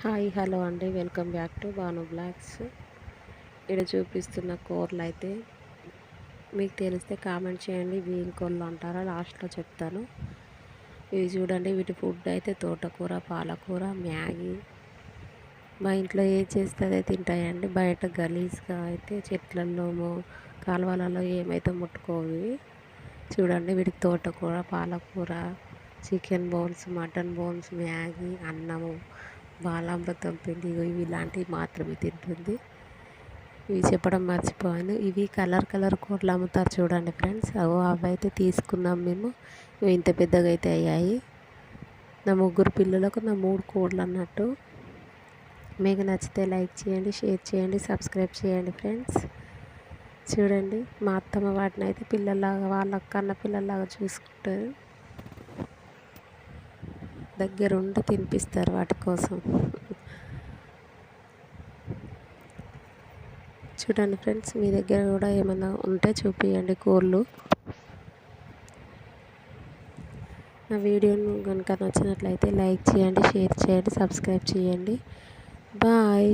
Hi hello అండి, welcome back to Bhanu blogs. ఇక్కడ చూపిస్తున్న కూరలు అయితే మీకు తెలిస్తే కామెంట్ చేయండి. ఇవి ఏం కూరలు అంటారా లాస్ట్లో చెప్తాను. ఇవి చూడండి, వీటి ఫుడ్ అయితే తోటకూర, పాలకూర, మ్యాగీ. మా ఇంట్లో ఏం చేస్తే అదే తింటాయండి. బయట గలీజ్గా అయితే చెట్లల్లో కాలువలలో ఏమైతే ముట్టుకోవి. చూడండి, వీటికి తోటకూర, పాలకూర, chicken bones, mutton bones, Maggi, అన్నము, బాలామృతం పిండి ఇవి ఇలాంటివి మాత్రమే తింటుంది. ఇవి చెప్పడం మర్చిపోయాను. ఇవి కలర్ కూరలు అమ్ముతారు చూడండి ఫ్రెండ్స్, అవి అయితే తీసుకున్నాం మేము. ఇవి ఇంత పెద్దగా అయితే అయ్యాయి. నా 3 పిల్లలకు నా 3 కోళ్ళు అన్నట్టు. మీకు నచ్చితే లైక్ చేయండి, షేర్ చేయండి, సబ్స్క్రైబ్ చేయండి ఫ్రెండ్స్. చూడండి, మా అత్తమ్మ వాటిని అయితే పిల్లల్లాగా, వాళ్ళ కన్న పిల్లల్లాగా చూసుకుంటారు. దగ్గరుండి తినిపిస్తారు వాటి కోసం. చూడండి ఫ్రెండ్స్, మీ దగ్గర కూడా ఏమైనా ఉంటే చూపించండి కోళ్ళు. నా వీడియోను కనుక నచ్చినట్లయితే లైక్ చేయండి, షేర్ చేయండి, సబ్స్క్రైబ్ చేయండి. బాయ్.